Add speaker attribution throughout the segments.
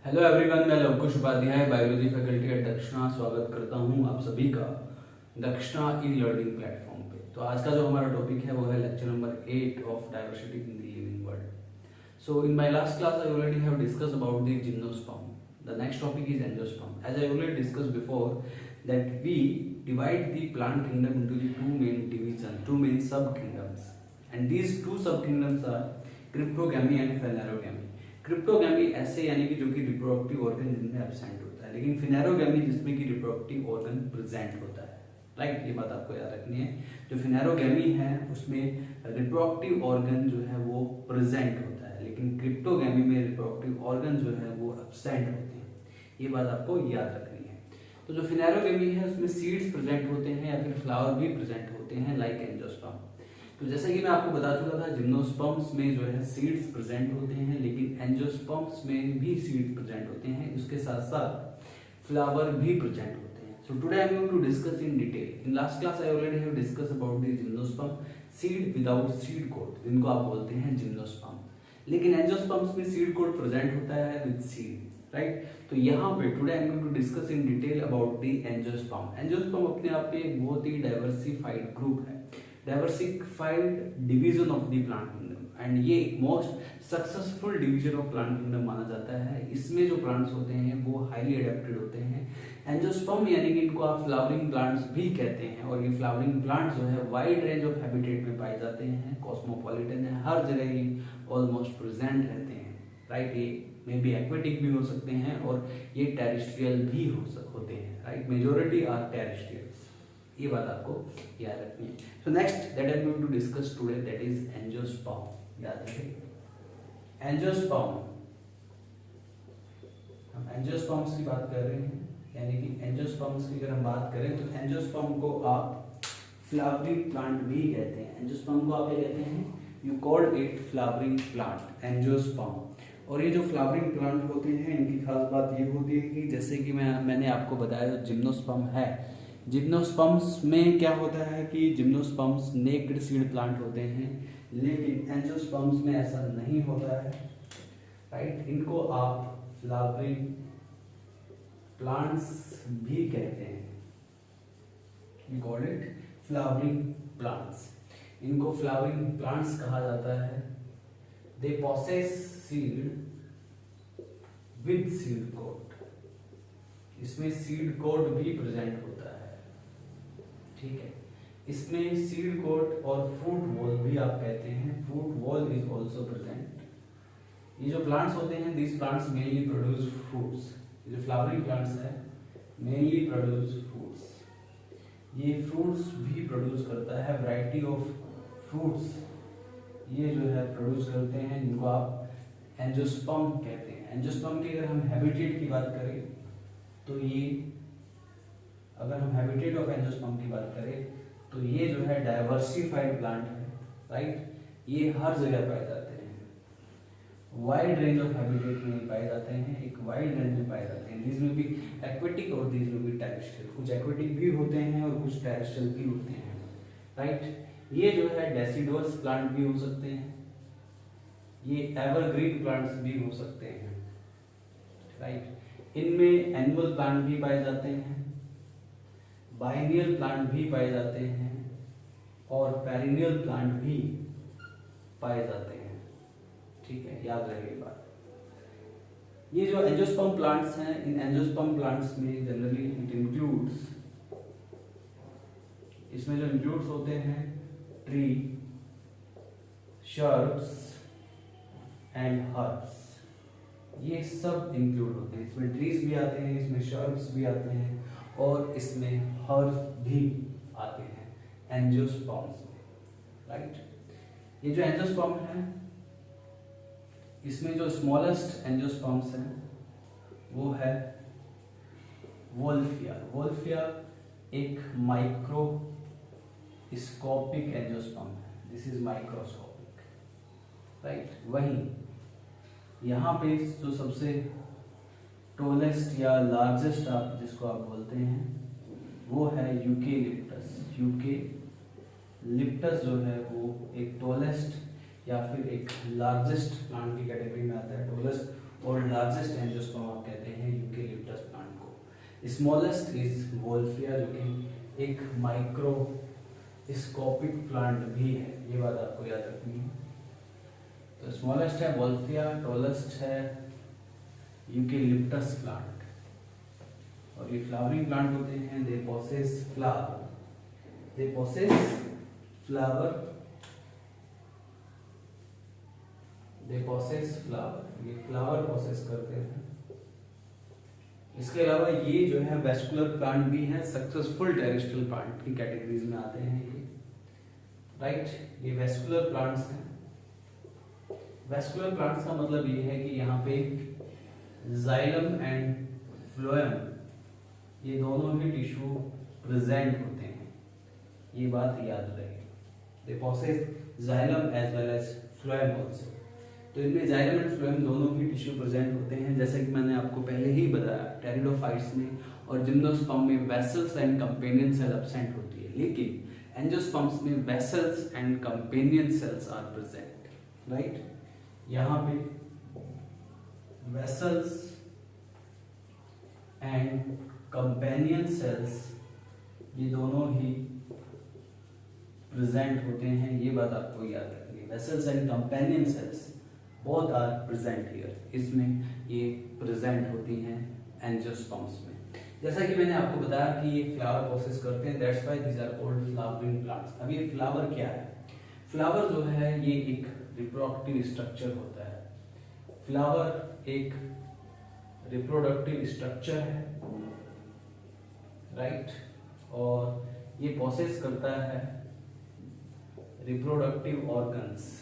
Speaker 1: Hello everyone, मैं Lavkush Upadhyay biology faculty at Dakshina स्वागत करता हूं आप सभी का दक्षिणा ई लर्निंग प्लेटफॉर्म पे। तो आज का जो हमारा टॉपिक है वो है lecture number 8 of diversity in the living world. So in my last class I already have discussed about the gymnosperm. The next topic is angiosperm. As I already discussed before that we divide the plant kingdom into the two main divisions, two main sub-kingdoms, and these two sub-kingdoms are cryptogamy and phanerogamy. Cryptogamy ऐसे यानी कि जो कि reproductive organ जिनमें absent होता है, लेकिन फिनेरोगैमी जिसमें कि रिप्रोडक्टिव ऑर्गन प्रेजेंट होता है। राइट, ये बात आपको याद रखनी है। जो फिनेरोगैमी है उसमें रिप्रोडक्टिव ऑर्गन जो है वो प्रेजेंट होता है, लेकिन क्रिप्टोगैमी में रिप्रोडक्टिव ऑर्गन जो है वो एब्सेंट होते हैं। ये बात आपको याद रखनी है। तो जो फिनेरोगैमी है उसमें सीड्स प्रेजेंट होते हैं या फिर फ्लावर भी प्रेजेंट होते हैं, लाइक एंजियोस्पर्म। तो जैसा कि मैं आपको बता चुका था, जिम्नोस्पर्म्स में जो है सीड्स प्रेजेंट होते हैं, लेकिन एंजियोस्पर्म्स में भी सीड्स प्रेजेंट होते हैं। उसके साथ साथ फ्लावर भी प्रेजेंट होते हैं। So today I am going to discuss in detail. In last class I already have discuss about the gymnosperm seed without seed coat, जिनको आप बोलते हैं जिम्नोस्पर्म। लेकिन एंजियोस्पर्म्स में सीड कोट प्रेजेंट होता है विद सीड। राइट, तो यहाँ पे today I am going to discuss in detail about the angiosperm. Angiosperm अपने आप में एक बहुत ही डाइवर्सिफाइड ग्रुप है, diversified division of the plant kingdom, and ये most successful division of plant kingdom माना जाता है। इसमें जो प्लांट्स होते हैं वो हाईली अडेप्टेड होते हैं। एंजियोस्पर्म यानी कि इनको आप फ्लावरिंग प्लांट्स भी कहते हैं, और ये फ्लावरिंग प्लांट्स जो है वाइड रेंज ऑफ हैबिटेट में पाए जाते हैं, कॉस्मोपॉलिटन है, हर जगह ये ऑलमोस्ट प्रेजेंट रहते हैं। राइट, ये मे बी एक्वेटिक भी हो सकते हैं और ये टेरेस्ट्रियल भी होते हैं। Right, majority are terrestrial. ये बात आपको याद रखनी है। So next that I am going to discuss today, that is angiosperm. याद रखें एंजियोस्पर्म, हम एंजियोस्पर्म्स की बात कर रहे हैं, यानी कि एंजियोस्पर्म्स की अगर हम बात करें तो एंजियोस्पर्म को आप फ्लावरिंग प्लांट भी कहते हैं। एंजियोस्पर्म को आप क्या कहते हैं? You called it flowering plant, angiosperm. और ये जो फ्लावरिंग प्लांट होते हैं इनकी खास बात ये होती है कि जैसे कि मैंने आपको बताया जो जिम्नोस्पर्म है, जिम्नोस्पर्म्स में क्या होता है कि जिम्नोस्पर्म्स नेक्ड सीड प्लांट होते हैं, लेकिन एंजियोस्पर्म्स में ऐसा नहीं होता है। राइट, इनको आप फ्लावरिंग प्लांट्स भी कहते हैं। We call it flowering plants. इनको फ्लावरिंग प्लांट्स कहा जाता है। They possess seed with seed coat. इसमें सीड कोट भी प्रेजेंट होता है। ठीक है, इसमें सीड कोट और फ्रूट वॉल भी आप कहते हैं, fruit wall is also present. ये जो प्लांट्स होते हैं, this plants mainly produce fruits. जो फ्लावरिंग प्लांट्स है मेनली प्रोड्यूस फ्रूट्स। ये फ्रूट्स भी प्रोड्यूस करता है, वैरायटी ऑफ फ्रूट्स ये जो है प्रोड्यूस करते हैं, जिनको आप एंजियोस्पर्म कहते हैं। एंजियोस्पर्म की अगर हम हैबिटेट की बात करें तो ये, अगर हम हैबिटेट ऑफ एंजियोस्पर्म की बात करें तो ये जो है डाइवर्सिफाइड प्लांट है। राइट, ये हर जगह पाए जाते हैं, वाइड रेंज ऑफ हैबिटेट में पाए जाते हैं, एक वाइड रेंज में पाए जाते हैं। दीज में भी एक्वेटिक और दीज में भी टेरेस्ट्रियल। कुछ एक्वेटिक भी होते हैं और कुछ टेरेस्ट्रियल भी होते हैं। राइट, ये जो है डेसिडुअस प्लांट भी हो सकते हैं, ये एवरग्रीन प्लांट्स भी हो सकते हैं। राइट, इनमें एनुअल प्लांट भी पाए जाते हैं, बाइनियल प्लांट भी पाए जाते हैं और पेरिनियल प्लांट भी पाए जाते हैं। ठीक है, याद रहे ये बात। ये जो एंजियोस्पर्म प्लांट्स हैं, इन एंजियोस्पर्म प्लांट्स में जनरली इट इंक्लूड्स, इसमें जो इंक्लूड्स होते हैं ट्री, शर्ब्स एंड हर्ब्स, ये सब इंक्लूड होते हैं। इसमें ट्रीज भी आते हैं, इसमें शर्ब्स भी आते हैं और इसमें हर्ब्स भी आते हैं एंजियोस्पर्म्स में। राइट, ये जो एंजियोस्पर्म है इसमें जो स्मॉलेस्ट एंजियोस्पर्म्स हैं वो है वोल्फिया। वोल्फिया एक माइक्रोस्कोपिक एंजियोस्पर्म है, दिस इज माइक्रोस्कोपिक। राइट, वहीं यहाँ पे जो सबसे टोलेस्ट या लार्जेस्ट आप जिसको आप बोलते हैं वो है यूकेलिप्टस। यूकेलिप्टस जो है वो एक टोलेस्ट या फिर एक लार्जेस्ट प्लांट की कैटेगरी में आता है। टोलेस्ट और लार्जेस्ट एंजियोस्पर्म आप स्मॉलेस्ट इज वोल्फिया, जो कि एक माइक्रोस्कोपिक प्लांट भी है, ये बात आपको याद रखनी है। तो स्मॉलेस्ट है वोल्फिया, टॉलेस्ट है यूकेलिप्टस प्लांट, और ये फ्लावरिंग प्लांट होते हैं। दे पोसेस फ्लावर, ये फ्लावर प्रोसेस करते हैं। इसके अलावा ये जो है वेस्कुलर प्लांट भी है, सक्सेसफुल टेरेस्ट्रियल प्लांट की कैटेगरीज में आते हैं ये, राइट। ये वेस्कुलर प्लांट्स हैं। वेस्कुलर प्लांट्स का मतलब ये है कि यहाँ पे जाइलम एंड फ्लोएम, ये दोनों ही टिश्यू प्रेजेंट होते हैं, ये बात याद रहे। They possess xylem as well as phloem also. तो इनमें जाइलम एंड फ्लोएम दोनों ही टिश्यू प्रेजेंट होते हैं, जैसे कि मैंने आपको पहले ही बताया। टेरिडोफाइट्स में और जिम्नोस्पर्म में vessels and companion cell absent होती है, लेकिन एंजियोस्पर्म्स में vessels and companion cells are present, right. यहाँ पे वेसल्स एंड कंपेनियन सेल्स ये दोनों ही प्रेजेंट होते हैं, ये बात आपको याद रखनी है। Vessels and companion cells both are present here, इसमें ये प्रेजेंट होती हैं एंजियोस्पर्म्स में। जैसा कि मैंने आपको बताया कि ये फ्लावर प्रोसेस करते हैं, that's why these are called flowering plants. अब ये फ्लावर क्या है? फ्लावर जो है ये एक रिप्रोडक्टिव स्ट्रक्चर होता है। फ्लावर एक रिप्रोडक्टिव स्ट्रक्चर है, राइट, और ये प्रोसेस करता है रिप्रोडक्टिव ऑर्गन्स,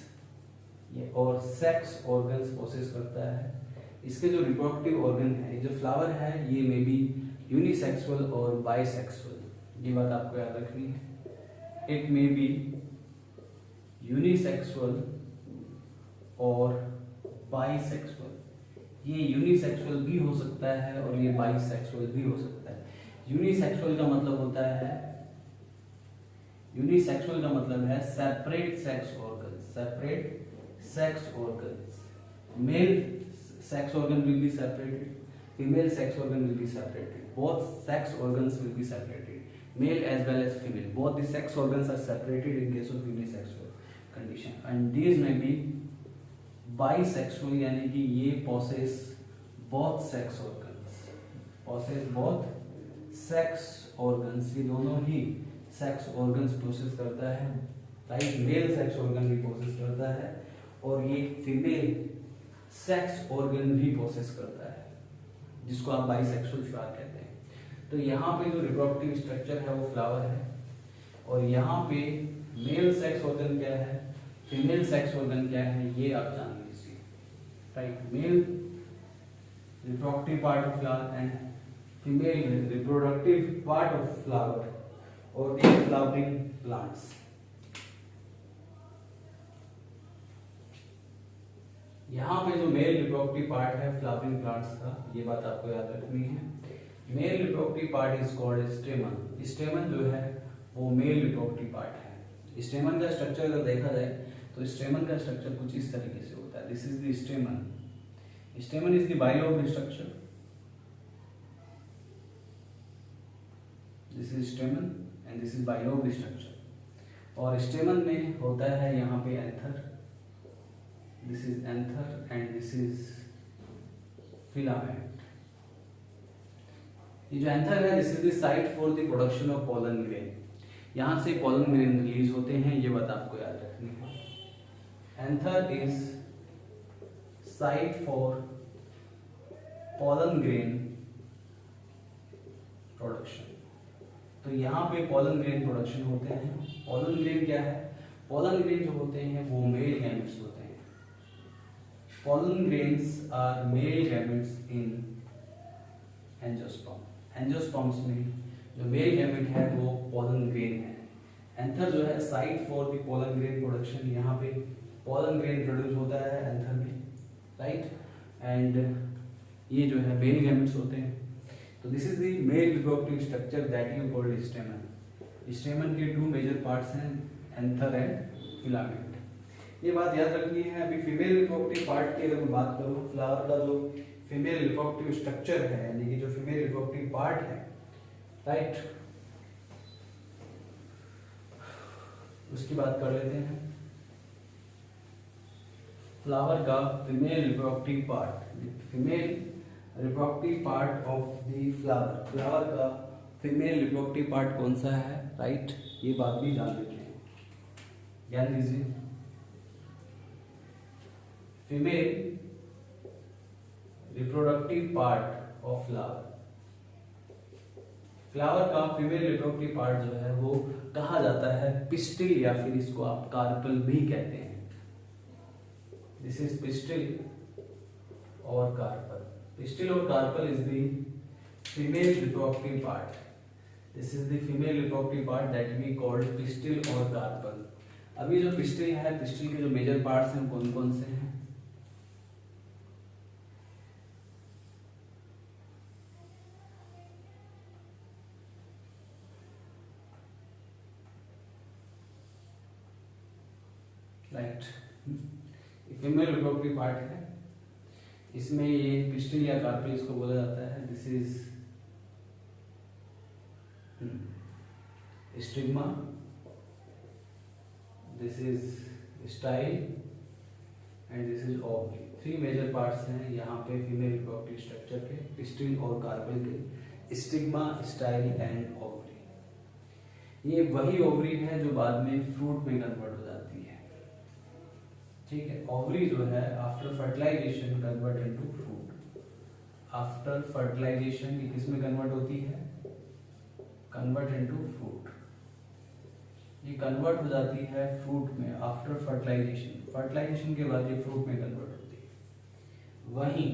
Speaker 1: ये और सेक्स ऑर्गन्स प्रोसेस करता है। इसके जो रिप्रोडक्टिव ऑर्गन है, जो फ्लावर है, ये मे बी यूनिसेक्सुअल और बाइसेक्सुअल, ये बात आपको याद रखनी है। इट मे बी यूनिसेक्सुअल और बाइसेक्सुअल, ये यूनिसेक्सुअल भी हो सकता है और ये बाइसेक्सुअल भी हो सकता है। यूनिसेक्सुअल का मतलब होता है, यूनिसेक्सुअल का मतलब है separate sex organs, separate sex organs. Male sex organ will be separated, female sex organ will be separated, both sex organs will be separated, male as well as female, both the sex organs are separated in case of unisexual condition, and these may be bisexual, यानी कि ये possess both sex organs, possess both sex organs, ये दोनों ही sex organs process करता है, right. Male sex organ भी process करता है और ये फीमेल सेक्स ऑर्गन भी प्रोसेस करता है, जिसको आप बाइसेक्सुअल फ्लावर कहते हैं। तो यहाँ पे जो रिप्रोडक्टिव स्ट्रक्चर है वो फ्लावर है, और यहाँ पे मेल सेक्स ऑर्गन क्या है, फीमेल सेक्स ऑर्गन क्या है, ये आप जान लीजिए, right. Mail reproductive part of flower and female reproductive part of flower और दी फ्लावरिंग प्लांट्स। यहाँ पे जो मेल रिप्रोडक्टिव पार्ट है फ्लावरिंग प्लांट्स का, ये बात आपको याद रखनी है। Mail reproductive part is called स्टेमन। स्टेमन जो है वो मेल रिप्रोडक्टिव पार्ट है। स्टेमन का स्ट्रक्चर अगर देखा जाए तो स्टेमन का स्ट्रक्चर कुछ इस तरीके से होता है। This is the स्टेमन। स्टेमन is the bilobed structure. This is स्टेमन and this is bilobed structure. और स्टेमन में होता है यहाँ पे anther, this is anther and this is filament। ये जो एंथर है, this is the site for the production of pollen grain। यहाँ से pollen grain रिलीज होते हैं, ये बात आपको याद रखनी है। Anther is site for pollen grain production। तो यहाँ पे pollen grain production होते हैं। pollen grain क्या है? pollen grain जो होते हैं वो मेल गैमेट्स होते हैं। Pollen grains are male gametes in angiosperm। angiosperms में जो male gamete है वो pollen grain है। एंथर जो है site for the pollen grain production, यहाँ पे pollen grain प्रोड्यूस होता है एंथर में, राइट। एंड ये जो है male gametes होते हैं। तो this is the male reproductive structure that you called स्टेमन। स्टेमन के टू मेजर पार्ट्स हैं, एंथर एंड फिलामेंट। ये बात याद रखनी है। अभी फीमेल रिप्रोडक्टिव पार्ट की अगर मैं बात करूँ, फ्लावर का जो फीमेल रिप्रोडक्टिव स्ट्रक्चर है, यानी कि जो फीमेल रिप्रोडक्टिव पार्ट है, राइट, उसकी बात कर लेते हैं। फ्लावर का female reproductive part, female reproductive part of the flower, flower का फीमेल रिप्रोडक्टिव पार्ट कौन सा है, राइट, ये बात भी जान लेते हैं, ध्यान दीजिए। Female reproductive part of flower, flower का फीमेल रिप्रोडक्टिव पार्ट जो है वो कहा जाता है पिस्टिल, या फिर इसको आप कार्पल भी कहते हैं। दिस इज पिस्टिल और कार्पल। पिस्टिल और carpel is the female reproductive part, this is the female reproductive part that we called pistil और कार्पल। अभी जो पिस्टिल है, पिस्टिल के जो मेजर पार्ट्स हैं कौन कौन से हैं? राइट, फीमेल रिप्रोडक्टिव पार्ट है, इसमें ये पिस्टिल या कार्पल इसको बोला जाता है। This is stigma, this is style and this is ovary. 3 major parts हैं यहाँ पे फीमेल रिप्रोडक्टिव स्ट्रक्चर के, पिस्टिल और कार्पल के, स्टिग्मा, स्टाइल एंड ओवरी। ये वही ओवरी है जो बाद में फ्रूट में कन्वर्ट हो जाती है, ठीक है। ओवरी जो है after fertilization convert into fruit, after fertilization ये किस में कन्वर्ट होती है? कन्वर्ट इनटू फ्रूट, ये कन्वर्ट हो जाती है फ्रूट में आफ्टर फर्टिलाइजेशन, फर्टिलाइजेशन के बाद ये फ्रूट में कन्वर्ट होती है। वहीं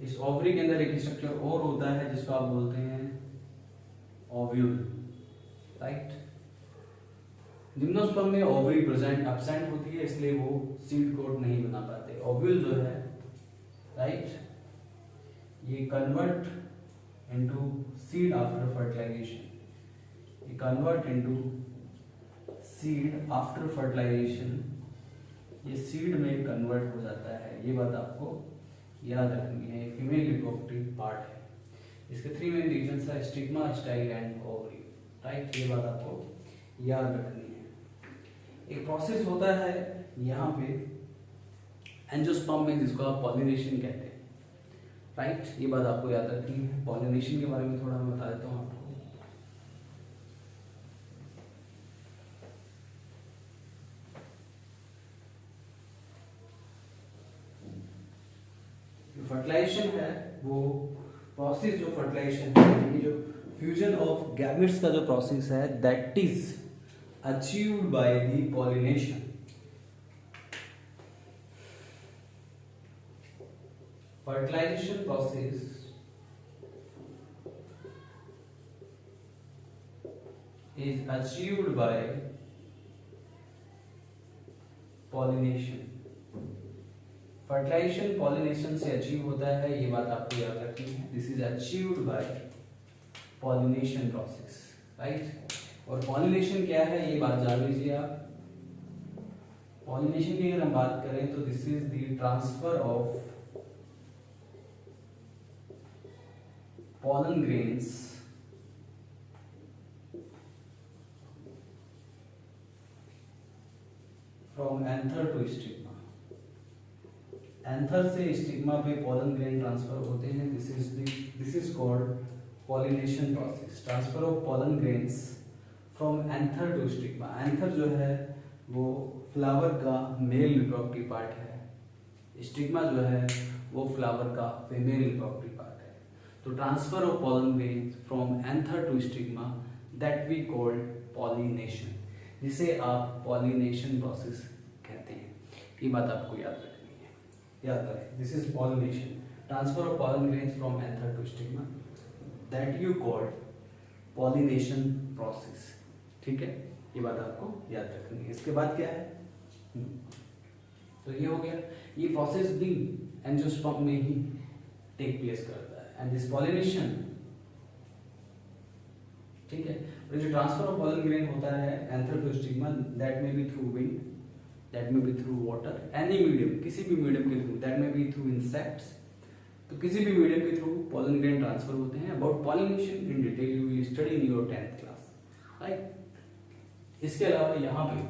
Speaker 1: इस ओवरी के अंदर एक स्ट्रक्चर और होता है जिसको आप बोलते हैं ओव्यूल, राइट। जिम्नोस्पर्म में ओवरी प्रेजेंट एब्सेंट होती है, इसलिए वो सीड कोट नहीं बना पाते। ओव्यूल जो है, राइट, ये convert into seed after fertilization, ये convert into seed after fertilization, ये सीड में कन्वर्ट हो जाता है। ये बात आपको याद रखनी है, फीमेल रिप्रोडक्टिव पार्ट है। इसके 3 मेन रीजंस है, stigma, style and ovary, right, ये बात आपको याद रखनी है। एक प्रोसेस होता है यहाँ पे एंजियोस्पर्म में जिसको आप पॉलिनेशन कहते हैं, राइट, ये बात आपको याद रखनी है। पॉलिनेशन के बारे में थोड़ा मैं बता देता हूँ आपको। फर्टिलाइजेशन है वो प्रोसेस, जो फर्टिलाइजेशन है, ये जो फ्यूजन ऑफ गैमेट्स का जो प्रोसेस है, that is achieved by the pollination. Fertilization process is achieved by pollination। Fertilization pollination से अचीव होता है, ये बात आपको याद रखनी है। This is achieved by pollination process, right. और पॉलिनेशन क्या है ये बात जान लीजिए आप। पॉलिनेशन की अगर हम बात करें तो this is the transfer of pollen grains from anther to stigma। Anther से स्टिग्मा पे pollen grain ट्रांसफर होते हैं। This is called pollination process, transfer of pollen grains from anther to stigma. Anther जो है वो फ्लावर का male reproductive part है, stigma जो है वो फ्लावर का फीमेल रिप्रोडक्टिव पार्ट है। तो transfer of pollen grains from anther to stigma that we called pollination, जिसे आप पॉलिनेशन प्रोसेस कहते हैं। ये बात आपको याद रखनी है, याद रखें। This is pollination, transfer of pollen grains from anther to stigma that you called pollination process, ठीक है। ये बात आपको याद रखनी है। इसके बाद क्या है, तो ये हो गया, ये प्रोसेस भी एंजियोस्पर्म में ही टेक प्लेस करता है। एंड दिस पॉलिनेशन, ठीक है, और जो ट्रांसफर ऑफ pollen grain होता है anther to stigma, that may be through wind, that may be through water, any medium, किसी भी मीडियम के through, that may be through insects, तो किसी भी मीडियम के थ्रू पॉलन ग्रेन ट्रांसफर होते हैं। About pollination in detail you will study in your 10th class, right. इसके अलावा यहाँ पे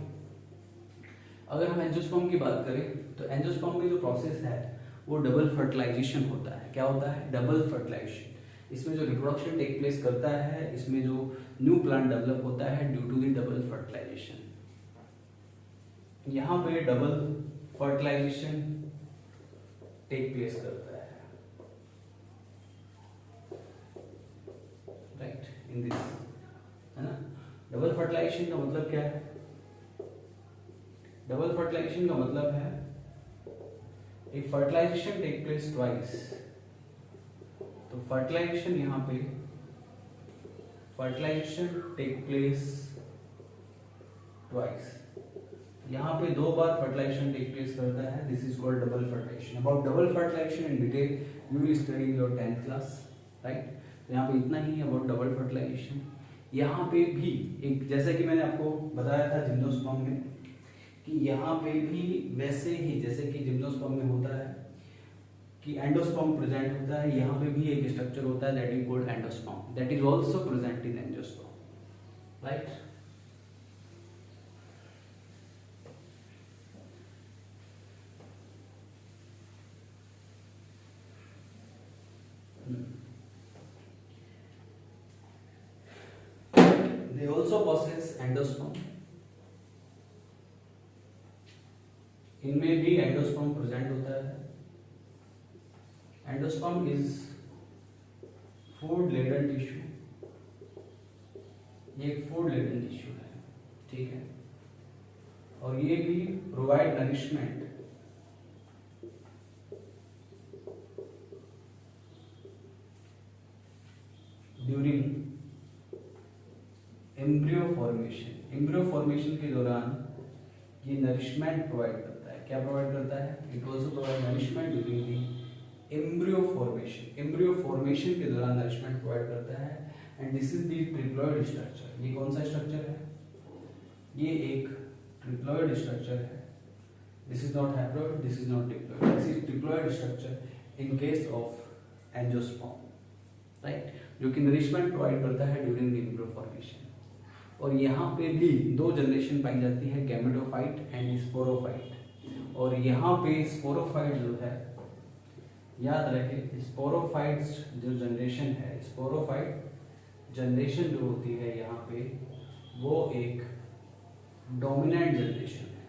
Speaker 1: अगर हम एंजियोस्पर्म की बात करें तो एंजियोस्पर्म में जो प्रोसेस है वो डबल फर्टिलाइजेशन होता है। क्या होता है? Double fertilization. इसमें जो रिप्रोडक्शन टेक प्लेस करता है, इसमें जो न्यू प्लांट डेवलप होता है due to the double fertilization. यहाँ पे डबल फर्टिलाइजेशन टेक प्लेस करता है, राइट, इन दिस, है ना। डबल फर्टिलाइजेशन का मतलब क्या है? डबल फर्टिलाइजेशन का मतलब है if fertilization take place twice, तो फर्टिलाइजेशन यहाँ पे फर्टिलाइजेशन टेक प्लेस ट्वाइस, यहाँ पे 2 बार फर्टिलाइजेशन टेक प्लेस करता है, this is called double fertilization. About double fertilization in detail you will study in your 10th class, right. तो यहाँ पे इतना ही है अबाउट डबल फर्टिलाइजेशन। यहाँ पे भी एक, जैसे कि मैंने आपको बताया था जिम्नोस्पर्म में, कि यहाँ पे भी वैसे ही जैसे कि जिम्नोस्पर्म में होता है कि एंडोस्पर्म प्रेजेंट होता है, यहाँ पे भी एक स्ट्रक्चर होता है that is called endosperm, that is also present in angiosperm, right. They also possess endosperm. इनमें भी एंडोस्पर्म प्रेजेंट होता है। Endosperm is food laden tissue, ये एक फूड लेडन टिश्यू है, ठीक है। और ये भी provide nourishment during embryo formation. Embryo formation के दौरान ये नरिशमेंट प्रोवाइड करता है। क्या प्रोवाइड करता है? It also provide nourishment during the embryo formation. Embryo formation के दौरान नरिशमेंट प्रोवाइड करता है। And this is the triploid structure. ये कौन सा स्ट्रक्चर है? ये एक ट्रिप्लॉइड स्ट्रक्चर है। This is not haploid, this is not diploid, this is triploid structure in case of angiosperm, right, जो कि नरिशमेंट प्रोवाइड करता है ड्यूरिंग द एम्ब्रियो फॉर्मेशन। और यहाँ पे भी 2 जनरेशन पाई जाती है, गैमेटोफाइट एंड स्पोरोफाइट। और यहाँ पे स्पोरोफाइट जो है, याद रखें, स्पोरोफाइट्स जो जनरेशन है, स्पोरोफाइट जनरेशन जो होती है यहाँ पे, वो एक डोमिनेंट जनरेशन है।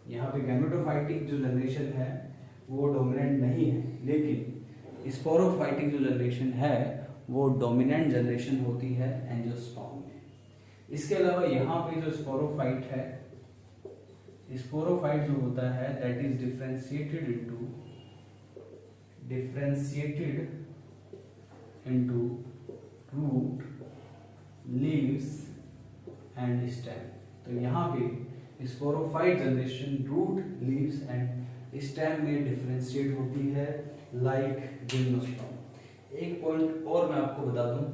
Speaker 1: यहाँ पे गैमेटोफाइटिक जो जनरेशन है वो डोमिनेंट नहीं है, लेकिन स्पोरोफाइटिक जो जनरेशन है वो डोमिनेंट जनरेशन होती है एंजियोस्पर्म में। इसके अलावा यहाँ पे जो स्पोरोफाइट है, स्पोरोफाइट जो होता है that is differentiated into root, leaves and stem. तो यहाँ पे sporophyte generation root, leaves and stem में डिफरेंशिएट होती है लाइक जिम्नोस्पर्म। एक पॉइंट और मैं आपको बता दूं,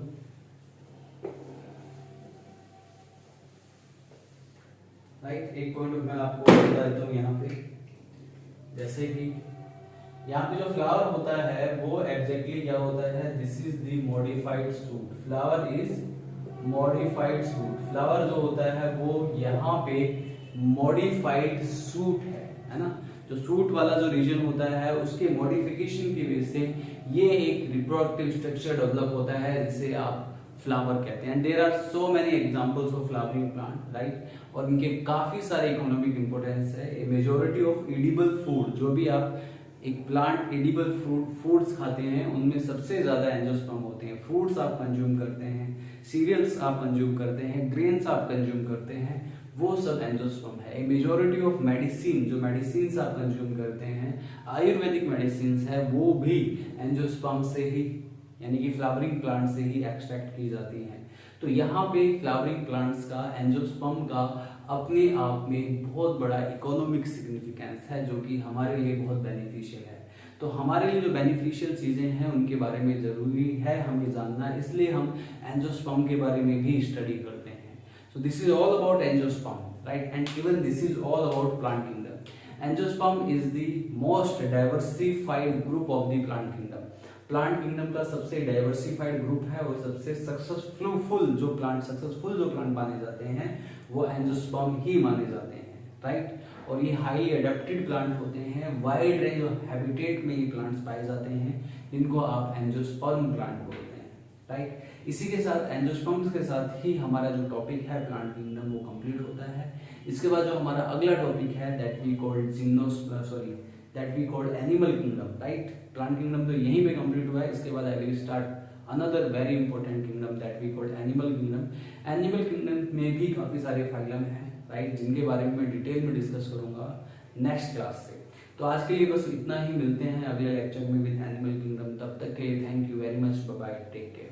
Speaker 1: राइट, एक पॉइंट मैं आपको बता देता हूँ यहाँ पे, जैसे कि यहाँ पे जो फ्लावर होता है वो एग्जैक्टली क्या होता है, this is the modified suit. Flower is modified suit. Flower जो होता है वो यहाँ पे मॉडिफाइड सूट है ना। जो सूट वाला जो रीजन होता है उसके मॉडिफिकेशन की वजह से ये एक रिप्रोडक्टिव स्ट्रक्चर डेवलप होता है जिसे आप फ्लावर कहते हैं। There are so many examples of flowering plant, right, और इनके काफी सारे इकोनॉमिक इंपोर्टेंस है। A majority of edible food, जो भी आप एक प्लांट एडिबल फूड्स खाते हैं उनमें सबसे ज्यादा एंजियोस्पर्म होते हैं। फ्रूट्स आप कंज्यूम करते हैं, सीरियल्स आप कंज्यूम करते हैं, ग्रेन्स आप कंज्यूम करते हैं, वो सब एंजियोस्पर्म है। ए मेजॉरिटी ऑफ मेडिसिन, जो मेडिसिन आप कंज्यूम करते हैं, आयुर्वेदिक मेडिसिन है, वो भी एंजियोस्पर्म से ही, यानी कि फ्लावरिंग प्लांट से ही एक्सट्रैक्ट की जाती हैं। तो यहाँ पे फ्लावरिंग प्लांट्स का, एंजियोस्पर्म का अपने आप में बहुत बड़ा इकोनॉमिक सिग्निफिकेंस है, जो कि हमारे लिए बहुत बेनिफिशियल है। तो हमारे लिए जो बेनिफिशियल चीज़ें हैं उनके बारे में ज़रूरी है हमें जानना, इसलिए हम एंजियोस्पर्म के बारे में भी स्टडी करते हैं। So this is all about angiosperm, right, and even this is all about plant kingdom. Angiosperm is the most diversified group of the plant kingdom. Plant kingdom का सबसे डाइवर्सिफाइड ग्रुप है और सबसे सक्सेसफुल जो plant माने जाते हैं वो एंजियोस्पर्म ही माने जाते हैं, राइट। और ये हाईली अडेप्टेड प्लांट होते हैं, वाइड रेंज ऑफ हैबिटेट में ये प्लांट्स पाए जाते हैं, जिनको आप एंजियोस्पर्म प्लांट बोलते हैं, राइट। इसी के साथ एंजियोस्पर्म्स के साथ ही हमारा जो टॉपिक है प्लांट किंगडम वो कंप्लीट होता है। इसके बाद जो हमारा अगला टॉपिक है that we called animal kingdom, right. Plant kingdom तो यहीं पे कंप्लीट हुआ है। इसके बाद I will start another very important kingdom that we called animal kingdom. Animal kingdom में भी काफी सारे फाइलम हैं, राइट, जिनके बारे में मैं डिटेल में डिस्कस करूंगा नेक्स्ट क्लास से। तो आज के लिए बस इतना ही, मिलते हैं अगले लेक्चर में विद एनिमल किंगडम। तब तक के लिए thank you very much, bye bye, take care.